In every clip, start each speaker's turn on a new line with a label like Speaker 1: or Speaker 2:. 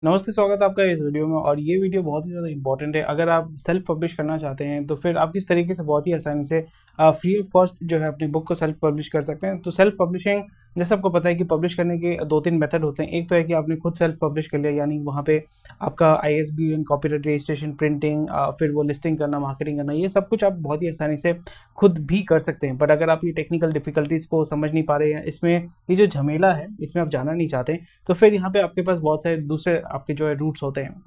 Speaker 1: नमस्ते, स्वागत है आपका इस वीडियो में। और ये वीडियो बहुत ही ज़्यादा इंपॉर्टेंट है। अगर आप सेल्फ पब्लिश करना चाहते हैं तो फिर आप किस तरीके से बहुत ही आसानी से फ्री ऑफ कॉस्ट जो है अपनी बुक को सेल्फ पब्लिश कर सकते हैं। तो सेल्फ पब्लिशिंग, जैसे आपको पता है कि पब्लिश करने के दो तीन मेथड होते हैं। एक तो है कि आपने खुद सेल्फ पब्लिश कर लिया, यानी वहाँ पे आपका ISBN, कॉपीराइट रजिस्ट्रेशन, प्रिंटिंग, फिर वो लिस्टिंग करना, मार्केटिंग करना, ये सब कुछ आप बहुत ही आसानी से खुद भी कर सकते हैं। बट अगर आप ये टेक्निकल डिफिकल्टीज़ को समझ नहीं पा रहे हैं, इसमें ये जो झमेला है इसमें आप जाना नहीं चाहते, तो फिर यहाँ पे आपके पास बहुत सारे दूसरे आपके जो है रूट्स होते हैं।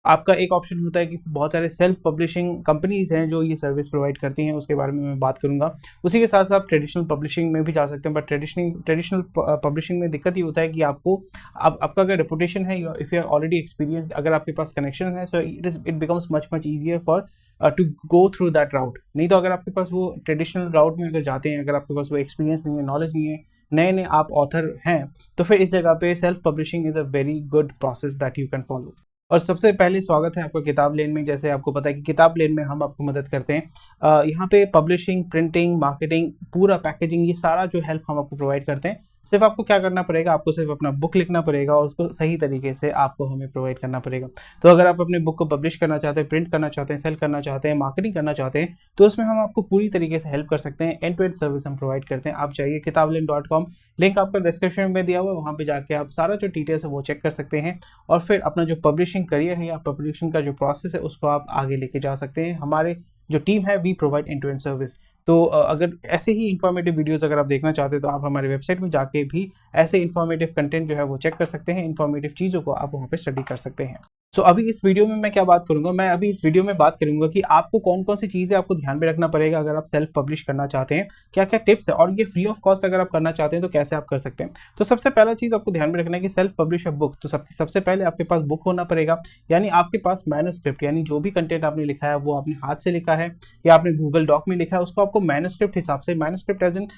Speaker 1: आपका एक ऑप्शन होता है कि बहुत सारे सेल्फ पब्लिशिंग कंपनीज हैं जो ये सर्विस प्रोवाइड करती हैं, उसके बारे में मैं बात करूंगा। उसी के साथ साथ ट्रेडिशनल पब्लिशिंग में भी जा सकते हैं, बट ट्रेडिशनल पब्लिशिंग में दिक्कत ये होता है कि आपको आपका अगर रेपुटेशन है, if you are already experience, अगर आपके पास कनेक्शन है, so it becomes much much easier for to go through that route. नहीं तो अगर आपके पास वो ट्रेडिशनल राउट में अगर जाते हैं, अगर आपके पास वो एक्सपीरियंस नहीं है, नॉलेज नहीं है, नए नए आप ऑथर हैं, तो फिर इस जगह पे self publishing is a very good process that you can follow. और सबसे पहले स्वागत है आपका किताब लेन में। जैसे आपको पता है कि किताब लेन में हम आपको मदद करते हैं। यहाँ पे पब्लिशिंग, प्रिंटिंग, मार्केटिंग, पूरा पैकेजिंग, ये सारा जो हेल्प हम आपको प्रोवाइड करते हैं। सिर्फ आपको क्या करना पड़ेगा, आपको सिर्फ अपना बुक लिखना पड़ेगा और उसको सही तरीके से आपको हमें प्रोवाइड करना पड़ेगा। तो अगर आप अपने बुक को पब्लिश करना चाहते हैं, प्रिंट करना चाहते हैं, सेल करना चाहते हैं, मार्केटिंग करना चाहते हैं, तो उसमें हम आपको पूरी तरीके से हेल्प कर सकते हैं। एंड टू एंड सर्विस हम प्रोवाइड करते हैं। आप चाहिए kitablen.com, लिंक आपका डिस्क्रिप्शन में दिया हुआ है, वहाँ पे जाके आप सारा जो डिटेल्स है वो चेक कर सकते हैं और फिर अपना जो पब्लिशिंग करियर है या पब्लिशिंग का जो प्रोसेस है उसको आप आगे लेके जा सकते हैं। हमारे जो टीम है we provide end to end service. तो अगर ऐसे ही इंफॉर्मेटिव वीडियोस अगर आप देखना चाहते हैं तो आप हमारे वेबसाइट में जाके भी ऐसे इंफॉर्मेटिव कंटेंट जो है वो चेक कर सकते हैं। इंफॉर्मेटिव चीज़ों को आप वहाँ पे स्टडी कर सकते हैं। सो अभी इस वीडियो में मैं क्या बात करूंगा, मैं अभी इस वीडियो में बात करूंगा कि आपको कौन कौन सी चीज़ें आपको ध्यान में रखना पड़ेगा अगर आप सेल्फ पब्लिश करना चाहते हैं, क्या क्या टिप्स है, और ये फ्री ऑफ कॉस्ट अगर आप करना चाहते हैं तो कैसे आप कर सकते हैं। तो सबसे पहला चीज़ आपको ध्यान में रखना है कि सेल्फ पब्लिश अ बुक, तो सबसे पहले आपके पास बुक होना पड़ेगा, यानी आपके पास मैन्युस्क्रिप्ट, यानी जो भी कंटेंट आपने लिखा है वो आपने हाथ से लिखा है या आपने गूगल डॉक में लिखा है, उसको आपको मैन्युस्क्रिप्ट हिसाब से, मैन्युस्क्रिप्ट एज इन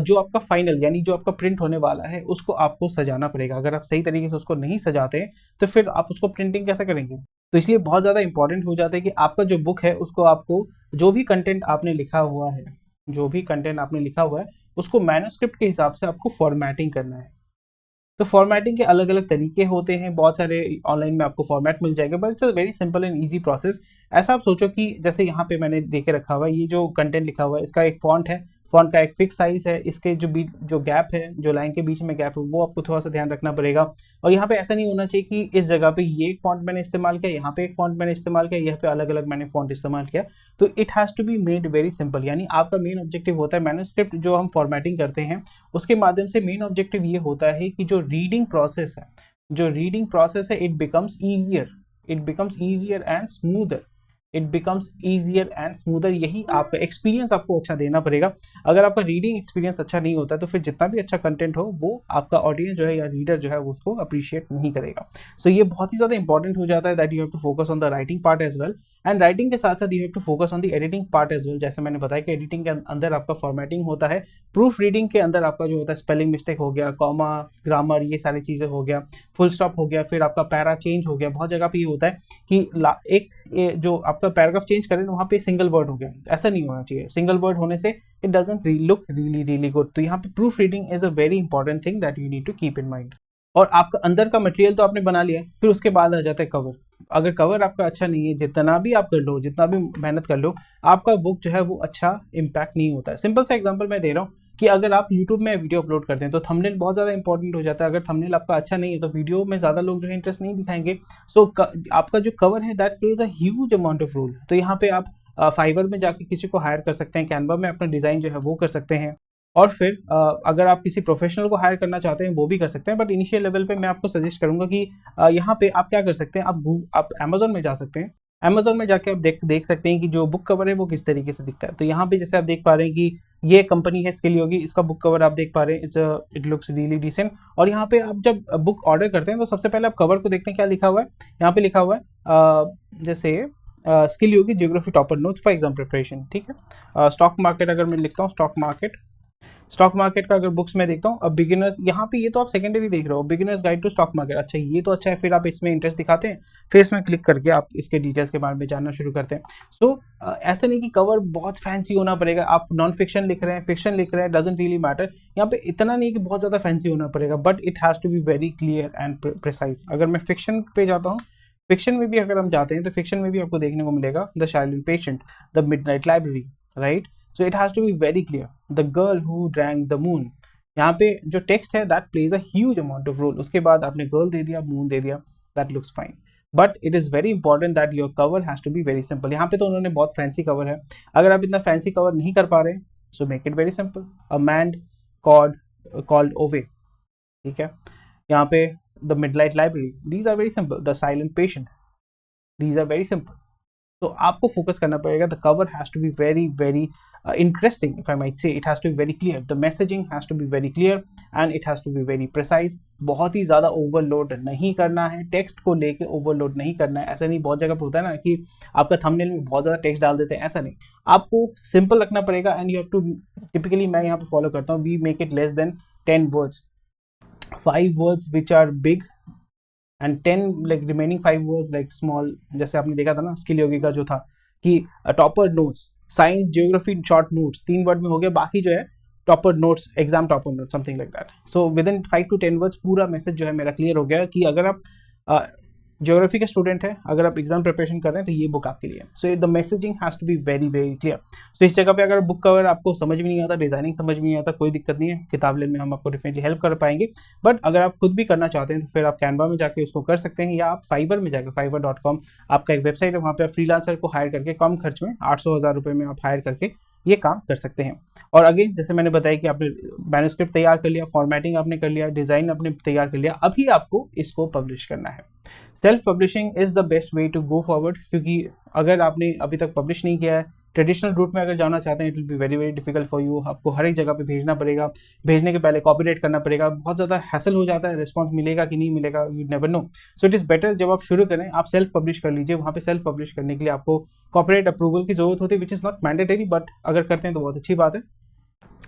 Speaker 1: जो आपका फाइनल यानी जो आपका प्रिंट होने वाला है उसको आपको सजाना पड़ेगा। अगर आप सही तरीके से उसको नहीं सजाते हैं तो फिर आप उसको प्रिंटिंग कैसे करेंगे। तो इसलिए बहुत ज़्यादा इंपॉर्टेंट हो जाता है कि आपका जो बुक है उसको आपको जो भी कंटेंट आपने लिखा हुआ है, जो भी कंटेंट आपने लिखा हुआ है उसको मैन्युस्क्रिप्ट के हिसाब से आपको फॉर्मेटिंग करना है। तो फॉर्मेटिंग के अलग अलग तरीके होते हैं, बहुत सारे ऑनलाइन में आपको फॉर्मेट मिल जाएगा, but it's a very simple and easy process. ऐसा आप सोचो कि जैसे यहाँ पे मैंने देखे रखा हुआ है, ये जो कंटेंट लिखा हुआ है इसका एक फॉन्ट है, फॉन्ट का एक फिक्स साइज है, इसके जो बीच जो गैप है, जो लाइन के बीच में गैप है, वो आपको थोड़ा सा ध्यान रखना पड़ेगा। और यहाँ पे ऐसा नहीं होना चाहिए कि इस जगह पे ये एक फॉन्ट मैंने इस्तेमाल किया, यहाँ पे एक फॉन्ट मैंने इस्तेमाल किया, यहाँ पे अलग अलग मैंने फॉन्ट इस्तेमाल किया। तो it has to be made very simple, यानी आपका मेन ऑब्जेक्टिव होता है मैन्युस्क्रिप्ट जो हम फॉर्मेटिंग करते हैं उसके माध्यम से मेन ऑब्जेक्टिव ये होता है कि जो रीडिंग प्रोसेस है, जो रीडिंग प्रोसेस है, it becomes easier and smoother, it becomes easier and smoother. यही आपका एक्सपीरियंस आपको अच्छा देना पड़ेगा। अगर आपका रीडिंग एक्सपीरियंस अच्छा नहीं होता तो फिर जितना भी अच्छा कंटेंट हो वो आपका ऑडियंस जो है या रीडर जो है वो उसको अप्रिशिएट नहीं करेगा। सो ये बहुत ही ज़्यादा इंपॉर्टेंट हो जाता है that you have to focus on the writing part as well, and writing के साथ साथ you have to focus on the editing part as well. जैसे मैंने बताया कि एडिटिंग के अंदर आपका फॉर्मेटिंग होता है, प्रूफ रीडिंग के अंदर आपका जो होता है स्पेलिंग मिस्टेक हो गया, कॉमा, ग्रामर, ये सारी चीज़ें हो गया, फुल स्टॉप हो गया, फिर आपका पैरा चेंज हो गया। बहुत जगह पे ये होता है कि एक जो आपका पैराग्राफ चेंज करें वहाँ पे सिंगल वर्ड हो गया, ऐसा नहीं होना चाहिए। सिंगल वर्ड होने से it doesn't look really really good. तो यहाँ पे proofreading is a very important thing that you need to keep in mind. और आपका अंदर का मटेरियल तो आपने बना लिया, फिर उसके बाद आ जाता है कवर। अगर कवर आपका अच्छा नहीं है, जितना भी आप कर लो, जितना भी मेहनत कर लो, आपका बुक जो है वो अच्छा इम्पैक्ट नहीं होता है। सिंपल सा एग्जांपल मैं दे रहा हूँ कि अगर आप यूट्यूब में वीडियो अपलोड करते हैं तो थंबनेल बहुत ज़्यादा इंपॉर्टेंट हो जाता है। अगर थंबनेल आपका अच्छा नहीं है तो वीडियो में ज़्यादा लोग जो है इंटरेस्ट नहीं दिखाएंगे। सो आपका जो कवर है that plays a huge amount of role. तो यहाँ पे आप फाइवर में जाके किसी को हायर कर सकते हैं, कैनवा में अपना डिज़ाइन जो है वो कर सकते हैं, और फिर अगर आप किसी प्रोफेशनल को हायर करना चाहते हैं वो भी कर सकते हैं। बट इनिशियल लेवल पे मैं आपको सजेस्ट करूंगा कि यहाँ पे आप क्या कर सकते हैं, आप अमेजोन में जा सकते हैं। अमेजोन में जाके आप देख सकते हैं कि जो बुक कवर है वो किस तरीके से दिखता है। तो यहाँ पे जैसे आप देख पा रहे हैं कि ये कंपनी है स्किल योगी, इसका बुक कवर आप देख पा रहे हैं, इट लुक्स रियली डिसेंट। और यहाँ पे आप जब बुक ऑर्डर करते हैं तो सबसे पहले आप कवर को देखते हैं, क्या लिखा हुआ है। यहाँ पे लिखा हुआ है जैसे skill Yogi geography topper notes for exam preparation, ठीक है। स्टॉक मार्केट अगर मैं लिखता हूँ स्टॉक मार्केट, स्टॉक मार्केट का अगर बुक्स में देखता हूँ, अब बिगिनर्स, यहाँ पे ये तो आप सेकेंडरी देख रहे हो, beginners guide to stock market, अच्छा ये तो अच्छा है, फिर आप इसमें इंटरेस्ट दिखाते हैं, फिर इसमें क्लिक करके आप इसके डिटेल्स के बारे में जानना शुरू करते हैं। सो ऐसा नहीं कि कवर बहुत फैंसी होना पड़ेगा, आप नॉन फिक्शन लिख रहे हैं, फिक्शन लिख रहे हैं, डजंट रियली मैटर, यहाँ पे इतना नहीं कि बहुत ज़्यादा फैंसी होना पड़ेगा, but it has to be very clear and precise. अगर मैं फिक्शन पे जाता हूँ, फिक्शन में भी अगर हम जाते हैं तो फिक्शन में भी आपको देखने को मिलेगा the silent patient, the midnight library, right. So it has to be very clear, the girl who drank the moon, यहाँ पे जो टेक्स्ट है that plays a huge amount of role, उसके बाद आपने गर्ल दे दिया, मून दे दिया, that looks fine, but it is very important that your cover has to be very simple. यहाँ पे तो उन्होंने बहुत फैंसी कवर है, अगर आप इतना फैंसी कवर नहीं कर पा रहे, so make it very simple, a man called Ove, ठीक है। यहाँ पे the midnight library, these are very simple, the silent patient, these are very simple. तो आपको फोकस करना पड़ेगा, the cover has to be very very interesting, if I might say, it has to be very clear, the messaging has to be very clear and it has to be very precise. बहुत ही ज़्यादा overload नहीं करना है, text को लेके overload नहीं करना है। ऐसा नहीं, बहुत जगह पे होता है ना कि आपका थंबनेल में बहुत ज़्यादा टेक्स्ट डाल देते हैं, ऐसा नहीं, आपको सिंपल रखना पड़ेगा and you have to, typically मैं यहाँ पे फॉलो करता हूँ, we make it less than 10 words, 5 words which are big and 10 like remaining 5 words like small. जैसे आपने देखा था ना स्किल योगी का जो था कि topper notes, science geography short notes 3 word में हो गया, बाकी जो है topper notes, exam topper notes, something like that. So with in 5 to 10 words पूरा मैसेज जो है मेरा क्लियर हो गया कि अगर आप ज्योग्राफी के स्टूडेंट है, अगर आप एग्जाम प्रिपरेशन कर रहे हैं तो ये बुक आपके लिए। So the messaging has to be very very clear. So इस जगह पे अगर बुक कवर आपको समझ में नहीं आता, डिजाइनिंग समझ में नहीं आता, कोई दिक्कत नहीं है, किताब लेने में हम आपको डेफिनेटली हेल्प कर पाएंगे। बट अगर आप खुद भी करना चाहते हैं तो फिर आप कैनवा में जाके उसको कर सकते हैं, या आप फाइवर में जाकर, fiverr.com आपका एक वेबसाइट है, वहाँ पे आप फ्रीलांसर को हायर करके कम खर्च में 800-1000 रुपये में आप हायर करके ये काम कर सकते हैं। और अगेन जैसे मैंने बताया कि आपने मैन्युस्क्रिप्ट तैयार कर लिया, फॉर्मेटिंग आपने कर लिया, डिजाइन आपने तैयार कर लिया, अभी आपको इसको पब्लिश करना है। Self publishing is the best way to go forward, क्योंकि अगर आपने अभी तक पब्लिश नहीं किया है, ट्रेडिशनल रूट में अगर जाना चाहते हैं, it will be very very difficult for you, आपको हर एक जगह पे भेजना पड़ेगा, भेजने के पहले कॉपीराइट करना पड़ेगा, बहुत ज़्यादा हैसल हो जाता है, रिस्पॉन्स मिलेगा कि नहीं मिलेगा, you never know. So it is better जब आप शुरू करें आप सेल्फ पब्लिश कर लीजिए। वहाँ पे सेल्फ पब्लिश करने के लिए आपको कॉपीराइट अप्रूवल की जरूरत होती है, which is not mandatory, but अगर करते हैं तो बहुत अच्छी बात है।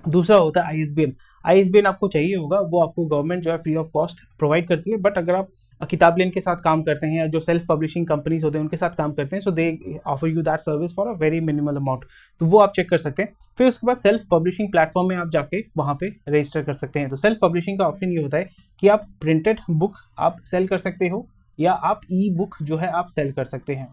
Speaker 1: दूसरा होता है आईएसबीएन। आईएसबीएन आपको चाहिए होगा, वो आपको गवर्नमेंट जो है फ्री ऑफ कॉस्ट प्रोवाइड करती है, बट अगर आप किताब लेन के साथ काम करते हैं या जो सेल्फ पब्लिशिंग कंपनीज होते हैं उनके साथ काम करते हैं, so they offer you that service for a very minimal amount, तो वो आप चेक कर सकते हैं। फिर उसके बाद सेल्फ पब्लिशिंग प्लेटफॉर्म में आप जाके वहाँ पे रजिस्टर कर सकते हैं। तो सेल्फ पब्लिशिंग का ऑप्शन ये होता है कि आप प्रिंटेड बुक आप सेल कर सकते हो, या आप ई बुक जो है आप सेल कर सकते हैं।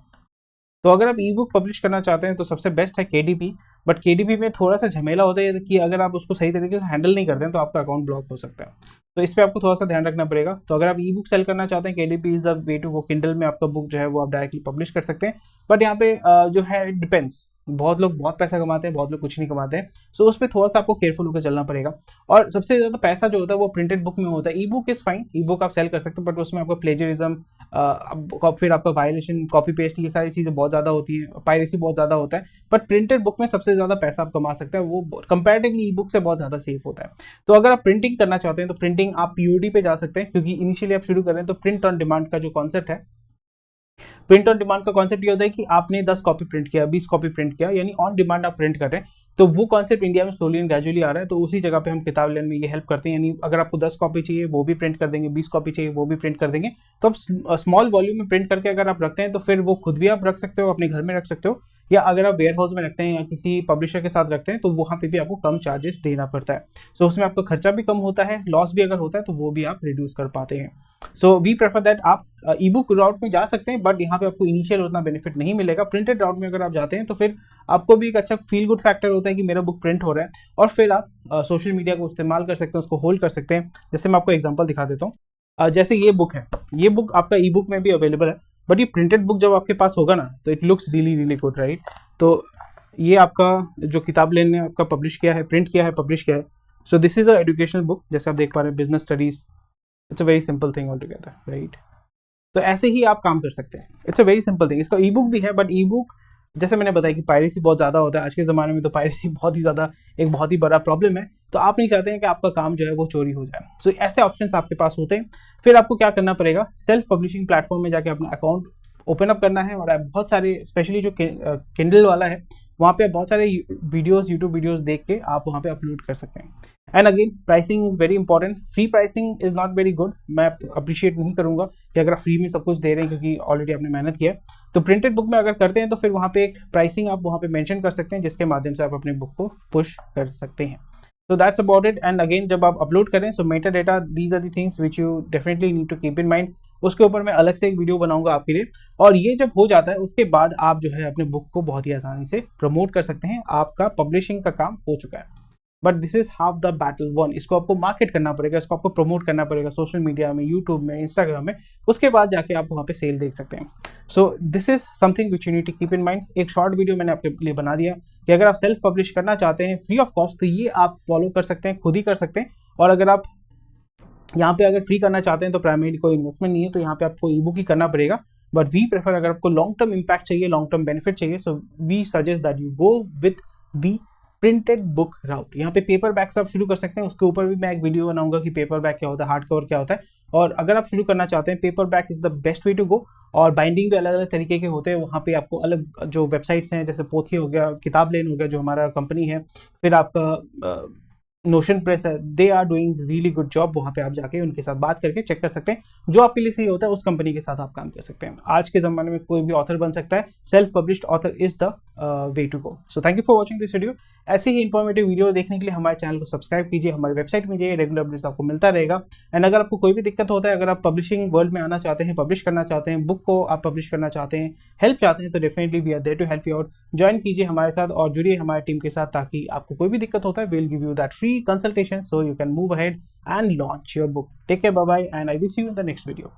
Speaker 1: तो अगर आप ई बुक पब्लिश करना चाहते हैं तो सबसे बेस्ट है केडीपी, बट केडीपी में थोड़ा सा झमेला होता है कि अगर आप उसको सही तरीके से हैंडल नहीं करते हैं तो आपका अकाउंट ब्लॉक हो सकता है, तो इस पर आपको थोड़ा सा ध्यान रखना पड़ेगा। तो अगर आप ई बुक सेल करना चाहते हैं, KDP is the way to go, Kindle में आपका बुक जो है वो आप डायरेक्टली पब्लिश कर सकते हैं। बट यहाँ पे जो है इट डिपेंड्स, बहुत लोग बहुत पैसा कमाते हैं, बहुत लोग कुछ नहीं कमाते हैं, सो उस पर थोड़ा सा आपको केयरफुल होकर चलना पड़ेगा। और सबसे ज़्यादा पैसा जो होता है वो प्रिंटेड बुक में होता है। ई book is fine, E book आप सेल कर सकते हो, बट उसमें आपको प्लेजरिज्म, फिर आपका वायलेशन, कॉपी पेस्ट, ये सारी चीज़ें बहुत ज़्यादा होती है, पायरेसी बहुत ज़्यादा होता है। बट प्रिंटेड बुक में सबसे ज़्यादा पैसा आप कमा सकते हैं, वो कंपैरेटिवली ई बुक से बहुत ज़्यादा सेफ होता है। तो अगर आप प्रिंटिंग करना चाहते हैं तो प्रिंटिंग आप पीओडी पे जा सकते हैं, क्योंकि इनिशियली आप शुरू कर रहे हैं तो प्रिंट ऑन डिमांड का जो कॉन्सेप्ट है, प्रिंट ऑन डिमांड का कॉन्सेप्ट ये होता है कि आपने 10 कॉपी प्रिंट किया, 20 कॉपी प्रिंट किया, यानी ऑन डिमांड आप प्रिंट कर रहे हैं। तो वो कॉन्सेप्ट इंडिया में स्लोली एंड ग्रेजुअली आ रहा है, तो उसी जगह पे हम किताब लेने में ये हेल्प करते हैं। यानी अगर आपको 10 कॉपी चाहिए वो भी प्रिंट कर देंगे, 20 कॉपी चाहिए वो भी प्रिंट कर देंगे। तो आप स्मॉल वॉल्यूम में प्रिंट करके अगर आप रखते हैं तो फिर वो खुद भी आप रख सकते हो, अपने घर में रख सकते हो, या अगर आप वेयर हाउस में रखते हैं या किसी पब्लिशर के साथ रखते हैं तो वहाँ पे भी आपको कम चार्जेस देना पड़ता है। सो उसमें आपका खर्चा भी कम होता है, लॉस भी अगर होता है तो वो भी आप रिड्यूस कर पाते हैं। सो वी प्रेफर दैट आप ई बुक राउट में जा सकते हैं, बट यहाँ पे आपको इनिशियल उतना बेनिफिट नहीं मिलेगा। प्रिंटेड राउट में अगर आप जाते हैं तो फिर आपको भी एक अच्छा फील गुड फैक्टर होता है कि मेरा बुक प्रिंट हो रहा है, और फिर आप सोशल मीडिया को इस्तेमाल कर सकते हैं, उसको होल्ड कर सकते हैं। जैसे मैं आपको एग्जांपल दिखा देता हूँ, जैसे ये बुक है, ये बुक आपका ई बुक में भी अवेलेबल है, बट ये प्रिंटेड बुक जब आपके पास होगा ना तो it looks really really good, right. तो ये आपका जो किताब लेन ने आपका पब्लिश किया है, प्रिंट किया है, पब्लिश किया है। सो this is a educational book, जैसे आप देख पा रहे हैं, business studies, it's a very simple thing all together, right. तो ऐसे ही आप काम कर सकते हैं, it's a very simple thing. इसका ई बुक भी है, बट ई बुक जैसे मैंने बताया कि पायरेसी बहुत ज़्यादा होता है आज के ज़माने में, तो पायरेसी बहुत ही ज़्यादा एक बहुत ही बड़ा प्रॉब्लम है। तो आप नहीं चाहते हैं कि आपका काम जो है वो चोरी हो जाए। सो ऐसे ऑप्शंस आपके पास होते हैं। फिर आपको क्या करना पड़ेगा, सेल्फ पब्लिशिंग प्लेटफॉर्म में जाके अपना अकाउंट ओपन अप करना है, और आप बहुत सारे, स्पेशली जो किंडल वाला है, वहाँ पे आप बहुत सारे वीडियोस, यूट्यूब वीडियोस देख के आप वहाँ पे अपलोड कर सकते हैं। And again pricing is very important. Free pricing is not very good. मैं अप्रिशिएट नहीं करूँगा कि अगर आप फ्री में सब कुछ दे रहे हैं क्योंकि ऑलरेडी आपने मेहनत किया है. तो प्रिंटेड बुक में अगर करते हैं तो फिर वहाँ पे एक प्राइसिंग आप वहाँ पे मेंशन कर सकते हैं जिसके माध्यम से आप अपने बुक को पुश कर सकते हैं. So that's about it. And again जब आप अपलोड करें so meta data, these are the things which you definitely need to keep in mind. उसके ऊपर मैं अलग से एक वीडियो बनाऊंगा आपके लिए. और ये जब हो जाता है उसके बाद आप जो है अपने बुक को बहुत ही आसानी से प्रमोट कर सकते हैं. आपका पब्लिशिंग का काम हो चुका है. But this is half the battle one. इसको आपको मार्केट करना पड़ेगा, इसको आपको प्रमोट करना पड़ेगा सोशल मीडिया में, यूट्यूब में, इंस्टाग्राम में. उसके बाद जाके आप वहाँ पे सेल देख सकते हैं. So this is something which you need to keep in mind. एक शॉर्ट वीडियो मैंने आपके लिए बना दिया कि अगर आप सेल्फ पब्लिश करना चाहते हैं फ्री ऑफ कॉस्ट तो ये आप फॉलो कर सकते हैं, खुद ही कर सकते हैं. और अगर आप यहाँ पे अगर फ्री करना चाहते हैं तो प्राइमरी कोई इन्वेस्टमेंट नहीं है, तो यहाँ पे आपको ई बुक ही करना पड़ेगा. बट वी प्रेफर, अगर आपको लॉन्ग टर्म इम्पैक्ट चाहिए, लॉन्ग टर्म बेनिफिट चाहिए, so we suggest that you go with the printed book route. यहाँ पे पेपर बैक से आप शुरू कर सकते हैं. उसके ऊपर भी मैं एक वीडियो बनाऊंगा कि पेपर बैक क्या होता है, हार्ड कवर क्या होता है. और अगर आप शुरू करना चाहते हैं paperback is the best way to go. और बाइंडिंग भी अलग अलग तरीके के होते हैं. वहाँ पे आपको अलग जो वेबसाइट्स हैं जैसे पोथी हो गया, किताब लेन हो गया जो हमारा कंपनी है, फिर आपका नोशन प्रेस है, they are doing really good job. वहाँ पे आप जाके उनके साथ बात करके चेक कर सकते हैं जो आपके लिए सही होता है, उस कंपनी के साथ आप काम कर सकते हैं. आज के ज़माने में कोई भी ऑथर बन सकता है. Self published author is the way to go. So thank you for watching this video. ऐसे ही इंफॉर्मेटिव वीडियो देखने के लिए हमारे चैनल को सब्सक्राइब कीजिए, हमारी वेबसाइट में जाइए, रेगुलर अपडेट्स आपको मिलता रहेगा. एंड अगर आपको कोई भी दिक्कत होता है, अगर आप पब्लिशिंग वर्ल्ड में आना चाहते हैं, पब्लिश करना चाहते हैं, बुक को आप पब्लिश करना चाहते हैं, हेल्प चाहते हैं, तो definitely we are there to help you out. Join कीजिए हमारे साथ और जुड़िए हमारी टीम के साथ ताकि आपको कोई भी दिक्कत होता है we will give you that free consultation so you can move ahead and launch your book. Take care, bye bye, and I will see you in the next video.